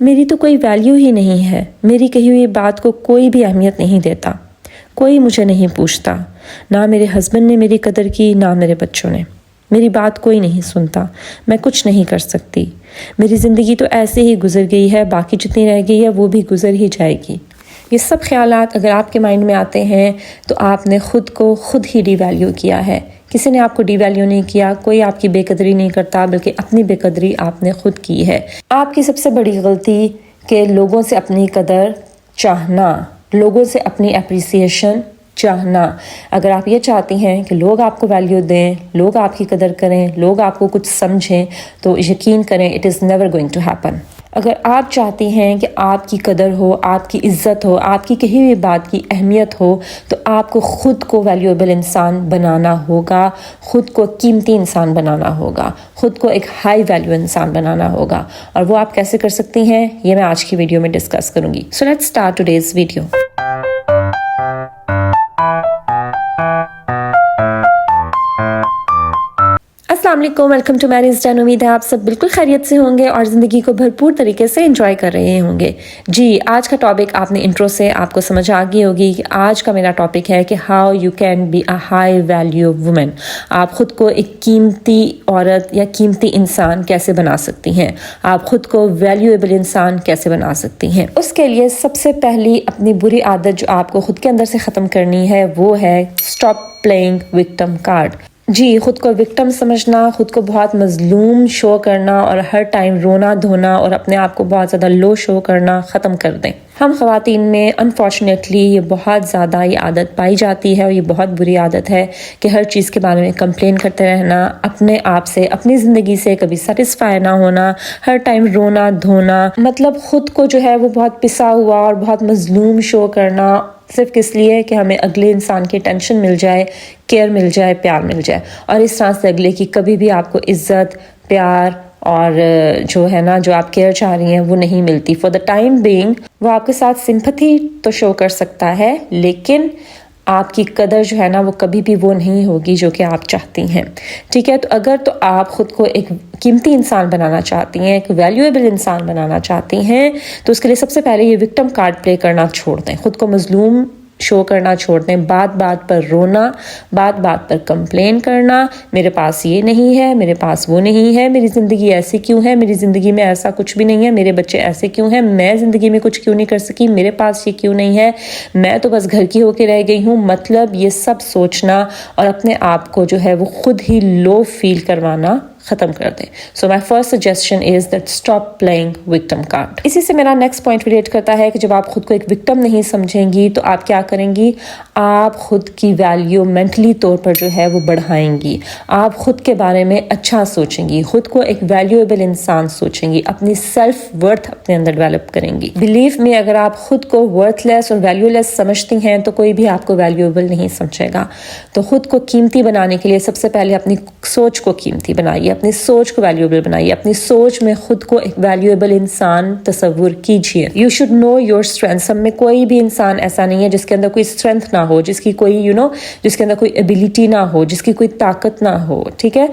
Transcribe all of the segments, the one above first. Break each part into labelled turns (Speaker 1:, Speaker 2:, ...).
Speaker 1: میری تو کوئی ویلیو ہی نہیں ہے، میری کہی ہوئی بات کو کوئی بھی اہمیت نہیں دیتا، کوئی مجھے نہیں پوچھتا، نہ میرے ہسبینڈ نے میری قدر کی، نہ میرے بچوں نے، میری بات کوئی نہیں سنتا، میں کچھ نہیں کر سکتی، میری زندگی تو ایسے ہی گزر گئی ہے، باقی جتنی رہ گئی ہے وہ بھی گزر ہی جائے گی۔ یہ سب خیالات اگر آپ کے مائنڈ میں آتے ہیں تو آپ نے خود کو خود ہی ڈی ویلیو کیا ہے، کسی نے آپ کو ڈی ویلیو نہیں کیا، کوئی آپ کی بے قدری نہیں کرتا، بلکہ اپنی بے قدری آپ نے خود کی ہے۔ آپ کی سب سے بڑی غلطی کہ لوگوں سے اپنی قدر چاہنا، لوگوں سے اپنی اپریسیشن چاہنا۔ اگر آپ یہ چاہتی ہیں کہ لوگ آپ کو ویلیو دیں، لوگ آپ کی قدر کریں، لوگ آپ کو کچھ سمجھیں، تو یقین کریں it is never going to happen. اگر آپ چاہتی ہیں کہ آپ کی قدر ہو، آپ کی عزت ہو، آپ کی کہی ہوئی بات کی اہمیت ہو، تو آپ کو خود کو ویلیویبل انسان بنانا ہوگا، خود کو قیمتی انسان بنانا ہوگا، خود کو ایک ہائی ویلیو انسان بنانا ہوگا۔ اور وہ آپ کیسے کر سکتی ہیں، یہ میں آج کی ویڈیو میں ڈسکس کروں گی۔ So let's start today's video. السلام علیکم، ویلکم ٹو میریز ڈین۔ امید ہے آپ سب بالکل خیریت سے ہوں گے اور زندگی کو بھرپور طریقے سے انجوائے کر رہے ہوں گے۔ جی، آج کا ٹاپک آپ نے انٹرو سے آپ کو سمجھ آ گئی ہوگی کہ آج کا میرا ٹاپک ہے کہ how you can be a high value woman. آپ خود کو ایک قیمتی عورت یا قیمتی انسان کیسے بنا سکتی ہیں، آپ خود کو ویلیویبل انسان کیسے بنا سکتی ہیں۔ اس کے لیے سب سے پہلی اپنی بری عادت جو آپ کو خود کے اندر سے ختم کرنی ہے وہ ہے اسٹاپ پلینگ وکٹم کارڈ۔ جی، خود کو وکٹم سمجھنا، خود کو بہت مظلوم شو کرنا اور ہر ٹائم رونا دھونا اور اپنے آپ کو بہت زیادہ لو شو کرنا ختم کر دیں۔ ہم خواتین میں انفارچونیٹلی یہ بہت زیادہ یہ عادت پائی جاتی ہے اور یہ بہت بری عادت ہے کہ ہر چیز کے بارے میں کمپلین کرتے رہنا، اپنے آپ سے، اپنی زندگی سے کبھی سیٹسفائی نہ ہونا، ہر ٹائم رونا دھونا، مطلب خود کو جو ہے وہ بہت پسا ہوا اور بہت مظلوم شو کرنا، صرف اس لیے کہ ہمیں اگلے انسان کی ٹینشن مل جائے، کیئر مل جائے، پیار مل جائے، اور اس طرح سے اگلے کی کبھی بھی آپ کو عزت، پیار اور جو ہے نا جو آپ کیئر چاہ رہی ہیں وہ نہیں ملتی۔ فار دا ٹائم بینگ وہ آپ کے ساتھ سمپتھی تو شو کر سکتا ہے، لیکن آپ کی قدر جو ہے نا وہ کبھی بھی وہ نہیں ہوگی جو کہ آپ چاہتی ہیں۔ ٹھیک ہے، تو اگر تو آپ خود کو ایک قیمتی انسان بنانا چاہتی ہیں، ایک ویلیویبل انسان بنانا چاہتی ہیں، تو اس کے لیے سب سے پہلے یہ وکٹم کارڈ پلے کرنا چھوڑ دیں، خود کو مظلوم شو کرنا چھوڑ دیں، بات بات پر رونا، بات بات پر کمپلین کرنا، میرے پاس یہ نہیں ہے، میرے پاس وہ نہیں ہے، میری زندگی ایسی کیوں ہے، میری زندگی میں ایسا کچھ بھی نہیں ہے، میرے بچے ایسے کیوں ہیں، میں زندگی میں کچھ کیوں نہیں کر سکی، میرے پاس یہ کیوں نہیں ہے، میں تو بس گھر کی ہو کے رہ گئی ہوں۔ مطلب یہ سب سوچنا اور اپنے آپ کو جو ہے وہ خود ہی لو فیل کروانا ختم کر دیں۔ So my first suggestion is that stop playing victim card. اسی سے میرا نیکسٹ پوائنٹ ریلیٹ کرتا ہے کہ جب آپ خود کو ایک وکٹم نہیں سمجھیں گی تو آپ کیا کریں گی، آپ خود کی ویلیو مینٹلی طور پر جو ہے وہ بڑھائیں گی، آپ خود کے بارے میں اچھا سوچیں گی، خود کو ایک ویلیویبل انسان سوچیں گی، اپنی سیلف ورتھ اپنے اندر ڈیولپ کریں گی۔ بلیو می، اگر آپ خود کو ورتھ لیس اور ویلیو لیس سمجھتی ہیں تو کوئی بھی آپ کو ویلیویبل نہیں سمجھے گا۔ تو خود کو قیمتی بنانے کے لیے سب سے پہلے اپنی سوچ کو قیمتی بنائیے، اپنی سوچ کو ویلیویبل بنائیے، اپنی سوچ میں خود کو ایک ویلیویبل انسان تصور کیجئے۔ You should know your strengths. ہم میں کوئی بھی انسان ایسا نہیں ہے جس کے اندر کوئی اسٹرینتھ نہ ہو، جس کی کوئی جس کے اندر کوئی ایبیلٹی نہ ہو، جس کی کوئی طاقت نہ ہو۔ ٹھیک ہے،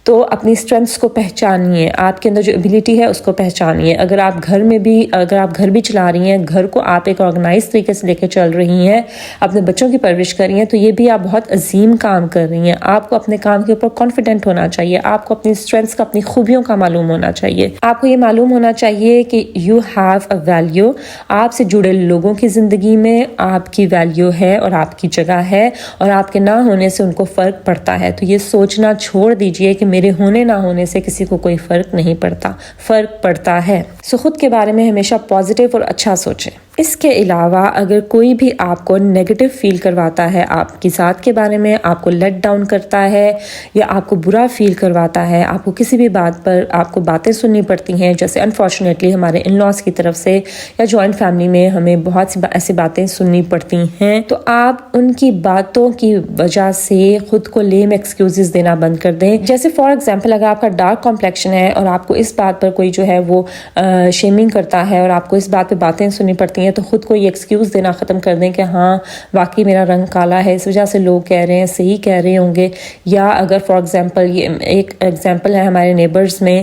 Speaker 1: تو اپنی اسٹرینتھس کو پہچانیے، آپ کے اندر جو ایبیلٹی ہے اس کو پہچانیے۔ اگر آپ گھر بھی چلا رہی ہیں، گھر کو آپ ایک آرگنائز طریقے سے لے کے چل رہی ہیں، اپنے بچوں کی پرورش کر رہی ہیں، تو یہ بھی آپ بہت عظیم کام کر رہی ہیں۔ آپ کو اپنے کام کے اوپر کانفیڈنٹ ہونا چاہیے، آپ کو اپنی اسٹرینتھس کا، اپنی خوبیوں کا معلوم ہونا چاہیے۔ آپ کو یہ معلوم ہونا چاہیے کہ یو ہیو اے ویلیو، آپ سے جڑے لوگوں کی زندگی میں آپ کی ویلیو ہے اور آپ کی جگہ ہے، اور آپ کے نہ ہونے سے ان کو فرق پڑتا ہے۔ تو یہ سوچنا چھوڑ دیجئے کہ میرے ہونے نہ ہونے سے کسی کو کوئی فرق نہیں پڑتا، فرق پڑتا ہے۔ سو خود کے بارے میں ہمیشہ پازیٹیو اور اچھا سوچیں۔ اس کے علاوہ اگر کوئی بھی آپ کو نیگیٹو فیل کرواتا ہے آپ کی ذات کے بارے میں، آپ کو لیٹ ڈاؤن کرتا ہے یا آپ کو برا فیل کرواتا ہے، آپ کو کسی بھی بات پر آپ کو باتیں سننی پڑتی ہیں، جیسے انفارچونیٹلی ہمارے ان لاز کی طرف سے یا جوائنٹ فیملی میں ہمیں بہت سی ایسی باتیں سننی پڑتی ہیں، تو آپ ان کی باتوں کی وجہ سے خود کو لیم ایکسکیوزز دینا بند کر دیں۔ جیسے فار ایگزامپل اگر آپ کا ڈارک کمپلیکشن ہے اور آپ کو اس بات پر کوئی جو ہے وہ شیمنگ کرتا ہے اور آپ کو اس بات پہ باتیں سننی پڑتی ہیں ہے تو خود کو یہ ایکسکیوز دینا ختم کر دیں کہ ہاں واقعی میرا رنگ کالا ہے، اس وجہ سے لوگ کہہ رہے ہیں، صحیح کہہ رہے ہوں گے. یا اگر فار ایگزامپل یہ ایک ایگزامپل ہے ہمارے نیبرز میں،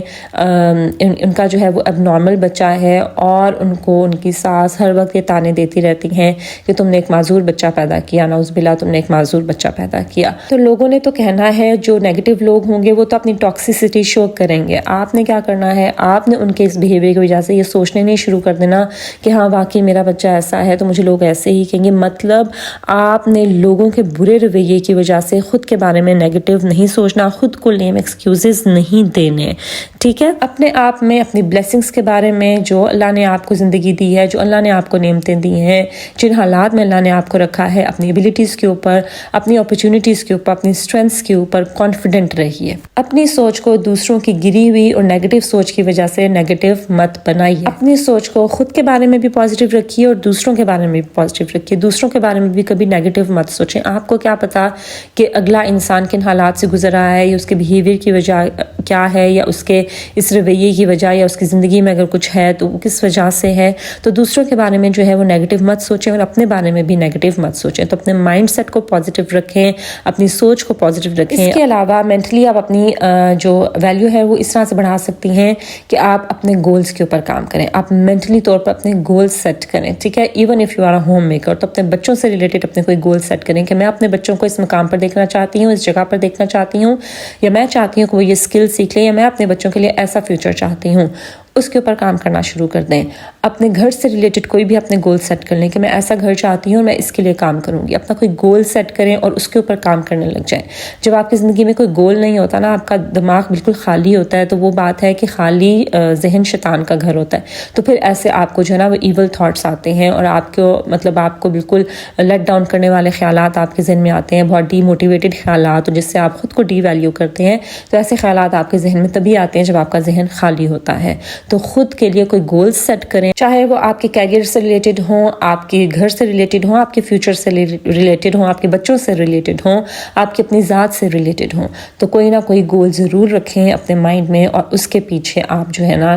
Speaker 1: ان کا جو ہے وہ اب نارمل بچہ ہے اور ان کو ان کی ساس ہر وقت یہ تانے دیتی رہتی ہیں کہ تم نے ایک معذور بچہ پیدا کیا، نعوذ باللہ تم نے ایک معذور بچہ پیدا کیا. تو لوگوں نے تو کہنا ہے، جو نیگیٹو لوگ ہوں گے وہ تو اپنی ٹاکسیسٹی شو کریں گے. آپ نے کیا کرنا ہے، آپ نے ان کے اس بیہیویئر کی وجہ سے یہ سوچنے نہیں شروع کر دینا کہ ہاں واقعی میرا بچہ ایسا ہے تو مجھے لوگ ایسے ہی کہیں گے. مطلب آپ نے لوگوں کے برے رویے کی وجہ سے خود کے بارے میں نیگیٹو نہیں سوچنا، خود کو لیم ایکسکیوزز نہیں دینے. ٹھیک ہے، اپنے آپ میں اپنی بلیسنگز کے بارے میں، جو اللہ نے آپ کو زندگی دی ہے، جو اللہ نے آپ کو نعمتیں دی ہیں، جن حالات میں اللہ نے آپ کو رکھا ہے، اپنی ایبیلٹیز کے اوپر، اپنی اپرچونٹیز کے اوپر، اپنی اسٹرینتھس کے اوپر کانفیڈنٹ رہیے. اپنی سوچ کو دوسروں کی گری ہوئی اور نیگیٹو سوچ کی وجہ سے نیگیٹو مت بنائیے. اپنی سوچ کو خود کے بارے میں بھی پازیٹیو رکھیے اور دوسروں کے بارے میں بھی پازیٹیو رکھیے. دوسروں کے بارے میں بھی کبھی نیگیٹو مت سوچیں. آپ کو کیا پتا کہ اگلا انسان کن حالات سے گزر رہا ہے، یا اس کے بیہیویئر کی وجہ کیا ہے، یا اس کے اس رویے کی وجہ، یا اس کی زندگی میں اگر کچھ ہے تو وہ کس وجہ سے ہے. تو دوسروں کے بارے میں جو ہے وہ نیگیٹو مت سوچیں اور اپنے بارے میں بھی نیگیٹو مت سوچیں. تو اپنے مائنڈ سیٹ کو پازیٹیو رکھیں، اپنی سوچ کو پازیٹیو رکھیں. اس کے علاوہ مینٹلی آپ اپنی جو ویلیو ہے وہ اس طرح سے بڑھا سکتی ہیں کہ آپ اپنے گولز کے اوپر کام کریں. آپ مینٹلی طور پر اپنے گولز سیٹ کریں. ٹھیک ہے، even if you are a homemaker, تو اپنے بچوں سے ریلیٹڈ اپنے کوئی گول سیٹ کریں کہ میں اپنے بچوں کو اس مقام پر دیکھنا چاہتی ہوں، اس جگہ پر دیکھنا چاہتی ہوں، یا میں چاہتی ہوں کہ وہ یہ اسکل سیکھ لیں، یا میں اپنے بچوں کے لیے ایسا فیوچر چاہتی ہوں. اس کے اوپر کام کرنا شروع کر دیں. اپنے گھر سے ریلیٹڈ کوئی بھی اپنے گول سیٹ کر لیں کہ میں ایسا گھر چاہتی ہوں اور میں اس کے لیے کام کروں گی. اپنا کوئی گول سیٹ کریں اور اس کے اوپر کام کرنے لگ جائیں. جب آپ کی زندگی میں کوئی گول نہیں ہوتا نا، آپ کا دماغ بالکل خالی ہوتا ہے، تو وہ بات ہے کہ خالی ذہن شیطان کا گھر ہوتا ہے. تو پھر ایسے آپ کو جو ہے نا وہ ایول تھاٹس آتے ہیں اور آپ کو مطلب آپ کو بالکل لیٹ ڈاؤن کرنے والے خیالات آپ کے ذہن میں آتے ہیں، بہت ڈی موٹیویٹڈ خیالات، جس سے آپ خود کو ڈی ویلیو کرتے ہیں. تو ایسے خیالات آپ کے ذہن میں تبھی آتے ہیں جب آپ کا ذہن خالی ہوتا ہے. تو خود کے لیے کوئی گولز سیٹ کریں، چاہے وہ آپ کے کیریئر سے ریلیٹڈ ہوں، آپ کے گھر سے ریلیٹڈ ہوں، آپ کے فیوچر سے ریلیٹڈ ہوں، آپ کے بچوں سے ریلیٹڈ ہوں، آپ کی اپنی ذات سے ریلیٹڈ ہوں. تو کوئی نہ کوئی گول ضرور رکھیں اپنے مائنڈ میں اور اس کے پیچھے آپ جو ہے نا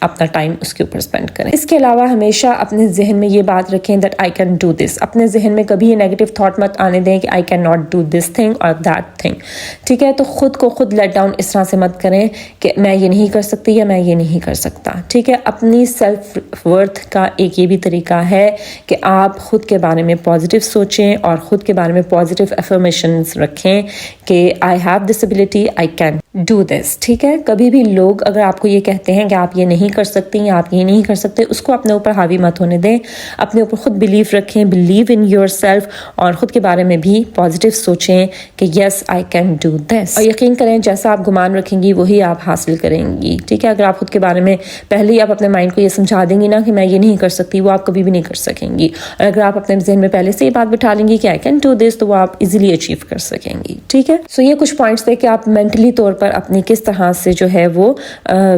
Speaker 1: اپنا ٹائم اس کے اوپر اسپینڈ کریں. اس کے علاوہ ہمیشہ اپنے ذہن میں یہ بات رکھیں that I can do this. اپنے ذہن میں کبھی یہ نیگیٹو تھاٹ مت آنے دیں کہ I can not do this thing اور دیٹ تھنگ. ٹھیک ہے، تو خود کو خود لیٹ ڈاؤن اس طرح سے مت کریں کہ میں یہ نہیں کر سکتی یا میں یہ نہیں کر سکتا. ٹھیک ہے، اپنی سیلف ورتھ کا ایک یہ بھی طریقہ ہے کہ آپ خود کے بارے میں پازیٹیو سوچیں اور خود کے بارے میں پازیٹیو افرمیشنز رکھیں کہ I have this ability, I can do this. ٹھیک ہے، کبھی بھی لوگ اگر آپ کو یہ کہتے ہیں کہ آپ یہ نہیں کر سکتی یا آپ یہ نہیں کر سکتے، اس کو اپنے اوپر حاوی مت ہونے دیں. اپنے اوپر خود بلیف رکھیں، بلیو ان یور سیلف، اور خود کے بارے میں بھی پازیٹیو سوچیں کہ یس آئی کین ڈو دس. اور یقین کریں جیسا آپ گمان رکھیں گی وہی آپ حاصل کریں گی. ٹھیک ہے، اگر آپ خود کے بارے میں پہلے ہی آپ اپنے مائنڈ کو یہ سمجھا دیں گی نا کہ میں یہ نہیں کر سکتی، وہ آپ کبھی بھی نہیں کر سکیں گی. اور اگر آپ اپنے ذہن میں پہلے سے یہ بات بٹھا لیں گی کہ آئی کین ڈو دس، تو وہ آپ ایزیلی اچیو کر سکیں گی. ٹھیک ہے، سو یہ کچھ پوائنٹس تھے کہ آپ مینٹلی طور پر اپنی کس طرح سے جو ہے وہ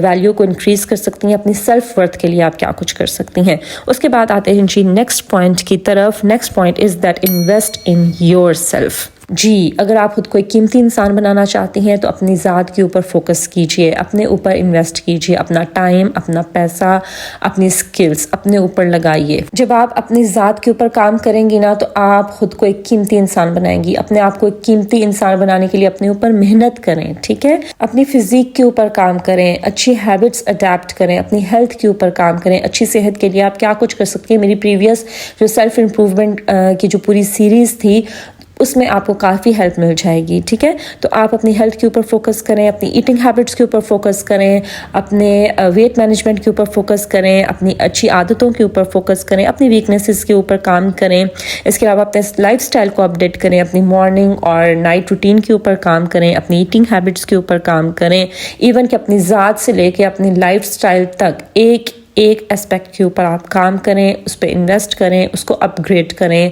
Speaker 1: ویلیو کو انکریز کر سکتی ہیں، اپنی سیلف ورتھ کے لیے آپ کیا کچھ کر سکتی ہیں. اس کے بعد آتے ہیں جی نیکسٹ پوائنٹ کی طرف. Next point is that invest in yourself. جی، اگر آپ خود کو ایک قیمتی انسان بنانا چاہتی ہیں تو اپنی ذات کے اوپر فوکس کیجئے، اپنے اوپر انویسٹ کیجئے، اپنا ٹائم، اپنا پیسہ، اپنی سکلز اپنے اوپر لگائیے. جب آپ اپنی ذات کے اوپر کام کریں گی نا تو آپ خود کو ایک قیمتی انسان بنائیں گی. اپنے آپ کو ایک قیمتی انسان بنانے کے لیے اپنے اوپر محنت کریں. ٹھیک ہے، اپنی فزیک کے اوپر کام کریں، اچھی ہیبٹس اڈیپٹ کریں، اپنی ہیلتھ کے اوپر کام کریں. اچھی صحت کے لیے آپ کیا کچھ کر سکتی ہیں، میری پریویس جو سیلف امپروومنٹ کی جو پوری سیریز تھی اس میں آپ کو کافی ہیلپ مل جائے گی. ٹھیک ہے، تو آپ اپنی ہیلتھ کے اوپر فوکس کریں، اپنی ایٹنگ ہیبٹس کے اوپر فوکس کریں، اپنے ویٹ مینجمنٹ کے اوپر فوکس کریں، اپنی اچھی عادتوں کے اوپر فوکس کریں، اپنی ویکنیسز کے اوپر کام کریں. اس کے علاوہ اپنے لائف سٹائل کو اپڈیٹ کریں، اپنی مارننگ اور نائٹ روٹین کے اوپر کام کریں، اپنی ایٹنگ ہیبٹس کے اوپر کام کریں. ایون کہ اپنی ذات سے لے کے اپنی لائف سٹائل تک ایک ایسپیکٹ کے اوپر آپ کام کریں، اس پہ انویسٹ کریں، اس کو اپ گریڈ کریں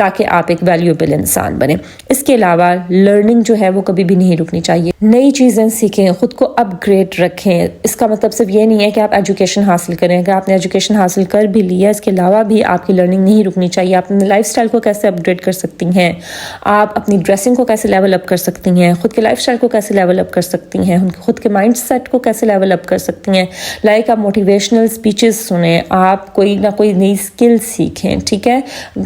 Speaker 1: تاکہ آپ ایک ویلیوبل انسان بنیں۔ اس کے علاوہ لرننگ جو ہے وہ کبھی بھی نہیں رکنی چاہیے، نئی چیزیں سیکھیں، خود کو اپ گریڈ رکھیں۔ اس کا مطلب صرف یہ نہیں ہے کہ آپ ایجوکیشن حاصل کریں، اگر آپ نے ایجوکیشن حاصل کر بھی لی ہے اس کے علاوہ بھی آپ کی لرننگ نہیں رکنی چاہیے۔ آپ اپنے لائف سٹائل کو کیسے اپ گریڈ کر سکتی ہیں، آپ اپنی ڈریسنگ کو کیسے لیول اپ کر سکتی ہیں، خود کے لائف سٹائل کو کیسے لیول اپ کر سکتی ہیں، خود کے مائنڈ سیٹ کو کیسے لیول اپ کر سکتی ہیں۔ لائک آپ موٹیویشنل اسپیچز سنیں، آپ کوئی نہ کوئی نئی اسکل سیکھیں، ٹھیک ہے،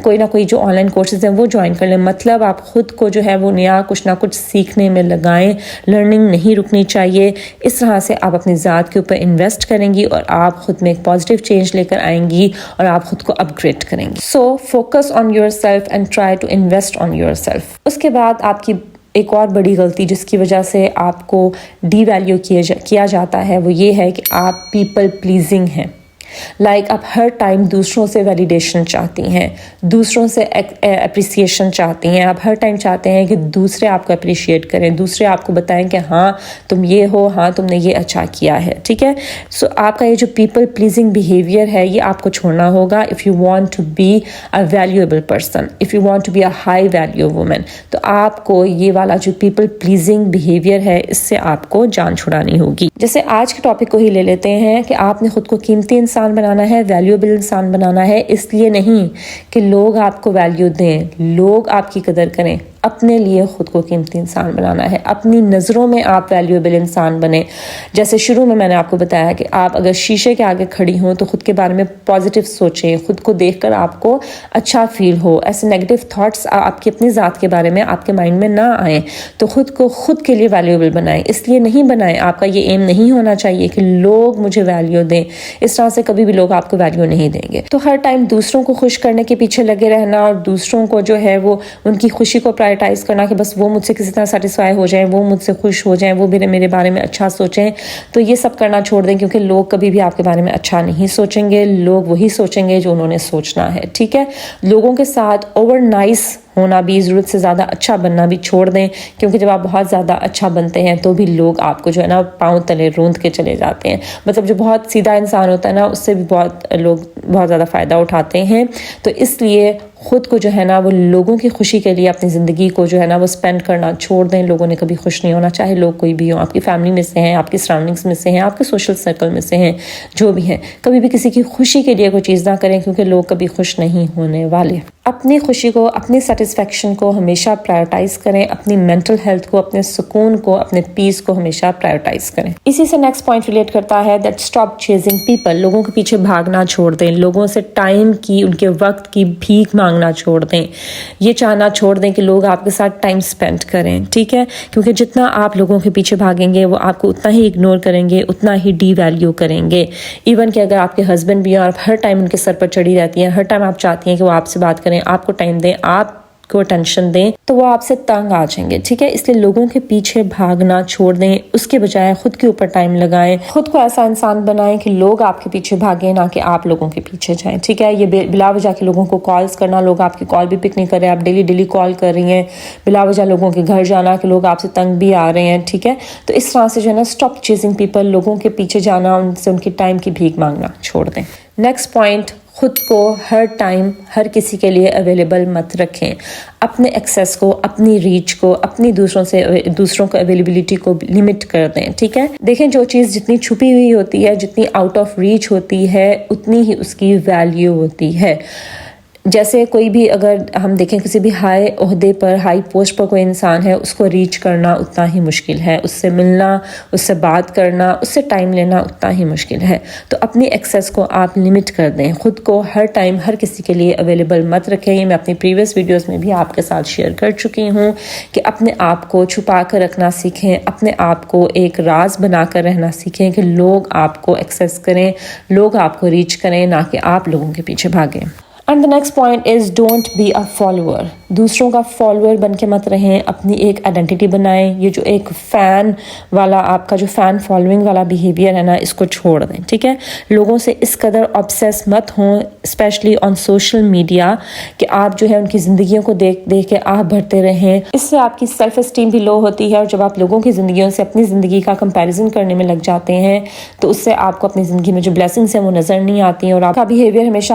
Speaker 1: کوئی نہ کوئی جو آن لائن کورسز ہیں وہ جوائن کر لیں۔ مطلب آپ خود کو جو ہے وہ نیا کچھ نہ کچھ سیکھنے میں لگائیں، لرننگ نہیں رکنی چاہیے۔ اس طرح سے آپ اپنی ذات کے اوپر انویسٹ کریں گی اور آپ خود میں ایک پازیٹیو چینج لے کر آئیں گی اور آپ خود کو اپ گریڈ کریں گی۔ So focus on yourself and try to invest on yourself. اس کے بعد آپ کی ایک اور بڑی غلطی جس کی وجہ سے آپ کو ڈی ویلیو کیا جاتا ہے وہ یہ ہے کہ آپ پیپل پلیزنگ ہیں۔ لائک آپ ہر ٹائم دوسروں سے ویلیڈیشن چاہتی ہیں، دوسروں سے اپریسیشن چاہتی ہیں، آپ ہر ٹائم چاہتے ہیں کہ دوسرے آپ کو اپریشیٹ کریں، دوسرے آپ کو بتائیں کہ ہاں تم یہ ہو، ہاں تم نے یہ اچھا کیا ہے، ٹھیک ہے۔ سو آپ کا یہ جو پیپل پلیزنگ بیہیویئر ہے یہ آپ کو چھوڑنا ہوگا if you want to be a valuable person, if you want to be a high value woman. تو آپ کو یہ والا جو پیپل پلیزنگ بیہیویئر ہے اس سے آپ کو جان چھڑانی ہوگی۔ جیسے آج کے ٹاپک کو ہی لے لیتے ہیں کہ آپ نے خود کو قیمتی انسان بنانا ہے، ویلیوبل انسان بنانا ہے، اس لیے نہیں کہ لوگ آپ کو ویلیو دیں، لوگ آپ کی قدر کریں، اپنے لیے خود کو قیمتی انسان بنانا ہے، اپنی نظروں میں آپ ویلیوبل انسان بنیں۔ جیسے شروع میں نے آپ کو بتایا کہ آپ اگر شیشے کے آگے کھڑی ہوں تو خود کے بارے میں پازیٹیو سوچیں، خود کو دیکھ کر آپ کو اچھا فیل ہو، ایسے نیگیٹو تھاٹس آپ کی اپنی ذات کے بارے میں آپ کے مائنڈ میں نہ آئیں، تو خود کو خود کے لیے ویلیوبل بنائیں۔ اس لیے نہیں بنائیں، آپ کا یہ ایم نہیں ہونا چاہیے کہ لوگ مجھے ویلیو دیں، اس طرح سے کبھی بھی لوگ آپ کو ویلیو نہیں دیں گے۔ تو ہر ٹائم دوسروں کو خوش کرنے کے پیچھے لگے رہنا اور دوسروں کو جو ہے وہ ان کی خوشی کو پرائرٹائز کرنا کہ بس وہ مجھ سے کسی طرح سیٹسفائی ہو جائیں، وہ مجھ سے خوش ہو جائیں، وہ میرے بارے میں اچھا سوچیں، تو یہ سب کرنا چھوڑ دیں، کیونکہ لوگ کبھی بھی آپ کے بارے میں اچھا نہیں سوچیں گے، لوگ وہی سوچیں گے جو انہوں نے سوچنا ہے، ٹھیک ہے۔ لوگوں کے ساتھ اوور نائس ہونا بھی، ضرورت سے زیادہ اچھا بننا بھی چھوڑ دیں، کیونکہ جب آپ بہت زیادہ اچھا بنتے ہیں تو بھی لوگ آپ کو جو ہے نا پاؤں تلے روند کے چلے جاتے ہیں۔ مطلب جو بہت سیدھا انسان ہوتا ہے نا اس سے بھی لوگ بہت زیادہ فائدہ اٹھاتے ہیں۔ تو اس لیے خود کو جو ہے نا وہ لوگوں کی خوشی کے لیے اپنی زندگی کو جو ہے نا وہ سپینڈ کرنا چھوڑ دیں۔ لوگوں نے کبھی خوش نہیں ہونا، چاہے لوگ کوئی بھی ہوں، آپ کی فیملی میں سے ہیں، آپ کی سراؤنڈنگس میں سے ہیں، آپ کے سوشل سرکل میں سے ہیں، جو بھی ہیں، کبھی بھی کسی کی خوشی کے لیے کوئی چیز نہ کریں، کیونکہ لوگ کبھی خوش نہیں ہونے والے۔ اپنی خوشی کو، اپنی سیٹسفیکشن کو ہمیشہ پرائرٹائز کریں، اپنی مینٹل ہیلتھ کو، اپنے سکون کو، اپنے پیس کو ہمیشہ پرائرٹائز کریں۔ اسی سے نیکسٹ پوائنٹ ریلیٹ کرتا ہے دیٹ اسٹاپ چیزنگ پیپل۔ لوگوں کے پیچھے بھاگنا چھوڑ دیں، لوگوں سے ٹائم کی، ان کے وقت کی بھیک مانگنا چھوڑ دیں، یہ چاہنا چھوڑ دیں کہ لوگ آپ کے ساتھ ٹائم سپینڈ کریں، ٹھیک ہے، کیونکہ جتنا آپ لوگوں کے پیچھے بھاگیں گے وہ آپ کو اتنا ہی اگنور کریں گے، اتنا ہی ڈی ویلیو کریں گے۔ ایون کہ اگر آپ کے ہسبینڈ بھی ہیں اور آپ ہر ٹائم ان کے سر پر چڑھی رہتی ہیں، ہر ٹائم آپ چاہتی ہیں کہ وہ آپ سے بات کریں، آپ کو ٹائم دیں، آپ کو اٹینشن دیں، تو وہ آپ سے تنگ آ جائیں گے، ٹھیک ہے۔ اس لیے لوگوں کے پیچھے بھاگنا چھوڑ دیں، اس کے بجائے خود کے اوپر ٹائم لگائیں، خود کو ایسا انسان بنائیں کہ لوگ آپ کے پیچھے بھاگیں، نہ کہ آپ لوگوں کے پیچھے جائیں، ٹھیک ہے۔ یہ بلا وجہ کے لوگوں کو کالز کرنا، لوگ آپ کی کال بھی پک نہیں کر رہے، آپ ڈیلی کال کر رہی ہیں، بلا وجہ لوگوں کے گھر جانا کہ لوگ آپ سے تنگ بھی آ رہے ہیں، ٹھیک ہے۔ تو اس طرح سے جو ہے نا اسٹاپ چیزنگ پیپل، لوگوں کے پیچھے جانا، ان سے ان کی ٹائم کی بھیک مانگنا چھوڑ دیں۔ نیکسٹ پوائنٹ، خود کو ہر ٹائم ہر کسی کے لیے اویلیبل مت رکھیں۔ اپنے ایکسیس کو، اپنی ریچ کو، اپنی دوسروں کو اویلیبلٹی کو لمٹ کر دیں، ٹھیک ہے۔ دیکھیں جو چیز جتنی چھپی ہوئی ہوتی ہے، جتنی آؤٹ آف ریچ ہوتی ہے، اتنی ہی اس کی ویلیو ہوتی ہے۔ جیسے کوئی بھی، اگر ہم دیکھیں کسی بھی ہائی عہدے پر، ہائی پوسٹ پر کوئی انسان ہے، اس کو ریچ کرنا اتنا ہی مشکل ہے، اس سے ملنا، اس سے بات کرنا، اس سے ٹائم لینا اتنا ہی مشکل ہے۔ تو اپنی ایکسیس کو آپ لمٹ کر دیں، خود کو ہر ٹائم ہر کسی کے لیے اویلیبل مت رکھیں۔ یہ میں اپنی پریویس ویڈیوز میں بھی آپ کے ساتھ شیئر کر چکی ہوں کہ اپنے آپ کو چھپا کر رکھنا سیکھیں، اپنے آپ کو ایک راز بنا کر رہنا سیکھیں کہ لوگ آپ کو ایکسیس کریں، لوگ آپ کو ریچ کریں، نہ کہ آپ لوگوں کے پیچھے بھاگیں۔ And the next point is don't be a follower۔ دوسروں کا فالوور بن کے مت رہیں، اپنی ایک آئیڈینٹی بنائیں۔ یہ جو ایک فین والا، آپ کا جو فین فالوئنگ والا بیہیویئر ہے نا، اس کو چھوڑ دیں، ٹھیک ہے۔ لوگوں سے اس قدر آبسیس مت ہوں، اسپیشلی آن سوشل میڈیا، کہ آپ جو ہے ان کی زندگیوں کو دیکھ کے آہ بھرتے رہیں۔ اس سے آپ کی سیلف اسٹیم بھی لو ہوتی ہے، اور جب آپ لوگوں کی زندگیوں سے اپنی زندگی کا کمپیریزن کرنے میں لگ جاتے ہیں تو اس سے آپ کو اپنی زندگی میں جو بلیسنگس ہیں وہ نظر نہیں آتی ہیں، اور آپ کا بیہیویئر ہمیشہ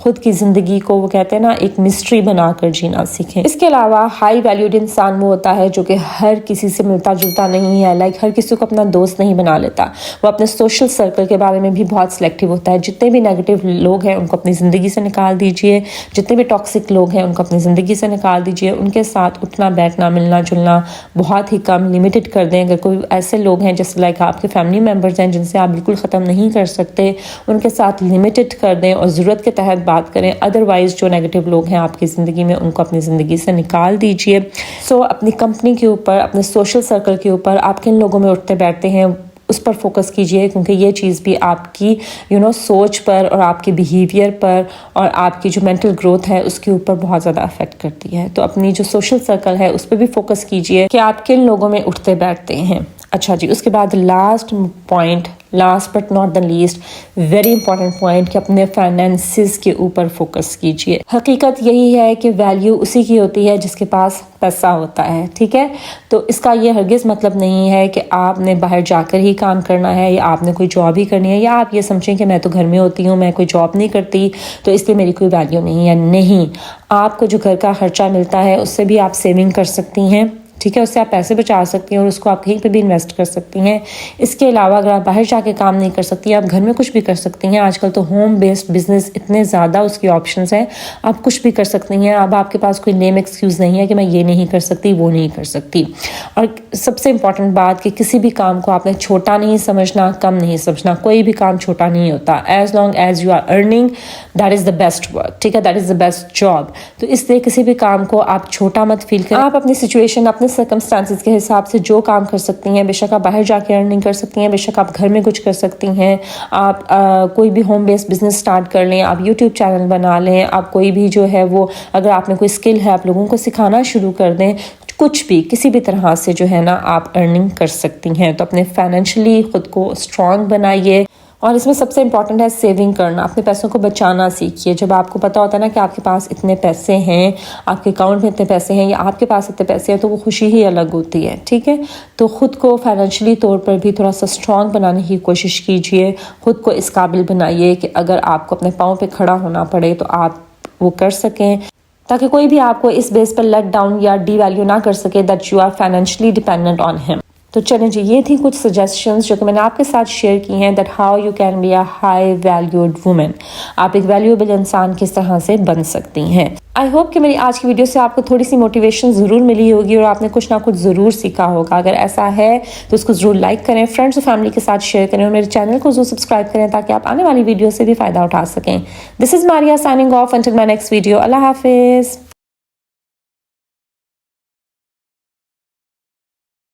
Speaker 1: خود کی زندگی کو وہ کہتے ہیں نا ایک مسٹری بنا کر جینا سیکھیں. اس کے علاوہ ہائی ویلیوڈ انسان وہ ہوتا ہے جو کہ ہر کسی سے ملتا جلتا نہیں ہے، ہر کسی کو اپنا دوست نہیں بنا لیتا. وہ اپنے سوشل سرکل کے بارے میں بھی بہت سلیکٹیو ہوتا ہے. جتنے بھی نیگیٹو لوگ ہیں ان کو اپنی زندگی سے نکال دیجئے، جتنے بھی ٹاکسک لوگ ہیں ان کو اپنی زندگی سے نکال دیجئے. ان کے ساتھ اٹھنا بیٹھنا ملنا جلنا بہت ہی کم، لمیٹڈ کر دیں. اگر کوئی ایسے لوگ ہیں جیسے آپ کے فیملی ممبرز ہیں جن سے آپ بالکل ختم نہیں کر سکتے، ان کے ساتھ لمیٹڈ کر دیں اور ضرورت کے تحت بات کریں. ادروائز جو نیگیٹو لوگ ہیں آپ کی زندگی میں ان کو اپنی زندگی سے نکال دیجئے. اپنی کمپنی کے اوپر، اپنے سوشل سرکل کے اوپر آپ کن لوگوں میں اٹھتے بیٹھتے ہیں اس پر فوکس کیجئے، کیونکہ یہ چیز بھی آپ کی سوچ پر اور آپ کے بیہیویئر پر اور آپ کی جو مینٹل گروتھ ہے اس کے اوپر بہت زیادہ افیکٹ کرتی ہے. تو اپنی جو سوشل سرکل ہے اس پہ بھی فوکس کیجئے کہ آپ کن لوگوں میں اٹھتے بیٹھتے ہیں. اچھا جی، اس کے بعد last but not the least, very important point کہ اپنے فائنینسز کے اوپر فوکس کیجئے. حقیقت یہی ہے کہ ویلیو اسی کی ہوتی ہے جس کے پاس پیسہ ہوتا ہے، ٹھیک ہے. تو اس کا یہ ہرگز مطلب نہیں ہے کہ آپ نے باہر جا کر ہی کام کرنا ہے یا آپ نے کوئی جاب ہی کرنی ہے، یا آپ یہ سمجھیں کہ میں تو گھر میں ہوتی ہوں، میں کوئی جاب نہیں کرتی تو اس لیے میری کوئی ویلیو نہیں ہے. نہیں، آپ کو جو گھر کا خرچہ ملتا ہے اس سے بھی آپ سیونگ کر سکتی ہیں، ٹھیک ہے. اس سے آپ پیسے بچا سکتی ہیں اور اس کو آپ کہیں پہ بھی انویسٹ کر سکتی ہیں. اس کے علاوہ اگر آپ باہر جا کے کام نہیں کر سکتی، آپ گھر میں کچھ بھی کر سکتی ہیں. آج کل تو ہوم بیسڈ بزنس اتنے زیادہ اس کی آپشنز ہیں، آپ کچھ بھی کر سکتی ہیں. اب آپ کے پاس کوئی لیم ایکسکیوز نہیں ہے کہ میں یہ نہیں کر سکتی وہ نہیں کر سکتی. اور سب سے امپورٹنٹ بات کہ کسی بھی کام کو آپ نے چھوٹا نہیں سمجھنا، کم نہیں سمجھنا. کوئی بھی کام چھوٹا نہیں ہوتا. As long as you are earning, that is the best work, ٹھیک ہے، that is the best job. تو اس لیے کسی بھی کام کو آپ چھوٹا مت فیل کریں. آپ اپنی سچویشن، اپنے سرکمسٹانسز کے حساب سے جو کام کر سکتی ہیں، بے شک آپ باہر جا کے ارننگ کر سکتی ہیں، بے شک آپ گھر میں کچھ کر سکتی ہیں. آپ کوئی بھی ہوم بیسڈ بزنس سٹارٹ کر لیں، آپ یوٹیوب چینل بنا لیں، آپ کوئی بھی جو ہے وہ اگر آپ میں کوئی اسکل ہے آپ لوگوں کو سکھانا شروع کر دیں. کچھ بھی کسی بھی طرح سے جو ہے نا آپ ارننگ کر سکتی ہیں. تو اپنے فائنینشلی خود کو اسٹرانگ بنائیے. اور اس میں سب سے امپورٹنٹ ہے سیونگ کرنا. اپنے پیسوں کو بچانا سیکھیے. جب آپ کو پتہ ہوتا ہے نا کہ آپ کے پاس اتنے پیسے ہیں، آپ کے اکاؤنٹ میں اتنے پیسے ہیں یا آپ کے پاس اتنے پیسے ہیں، تو وہ خوشی ہی الگ ہوتی ہے، ٹھیک ہے. تو خود کو فائنینشلی طور پر بھی تھوڑا سا اسٹرانگ بنانے کی کوشش کیجیے. خود کو اس قابل بنائیے کہ اگر آپ کو اپنے پاؤں پہ کھڑا ہونا پڑے تو آپ وہ کر سکیں، تاکہ کوئی بھی آپ کو اس بیس پر لیٹ ڈاؤن یا ڈی ویلیو نہ کر سکے that you are financially dependent on ہم. تو چلیں جی، یہ تھی کچھ سجیشنز جو کہ میں نے آپ کے ساتھ شیئر کی ہیں that how you can be a high valued woman. آپ ایک ویلیوبل انسان کس طرح سے بن سکتی ہیں. آئی ہوپ کہ میری آج کی ویڈیو سے آپ کو تھوڑی سی موٹیویشن ضرور ملی ہوگی اور آپ نے کچھ نہ کچھ ضرور سیکھا ہوگا. اگر ایسا ہے تو اس کو ضرور لائک کریں، فرینڈس اور فیملی کے ساتھ شیئر کریں اور میرے چینل کو ضرور سبسکرائب کریں تاکہ آپ آنے والی ویڈیو سے بھی فائدہ اٹھا سکیں. This is Maria signing off until my next video. اللہ حافظ.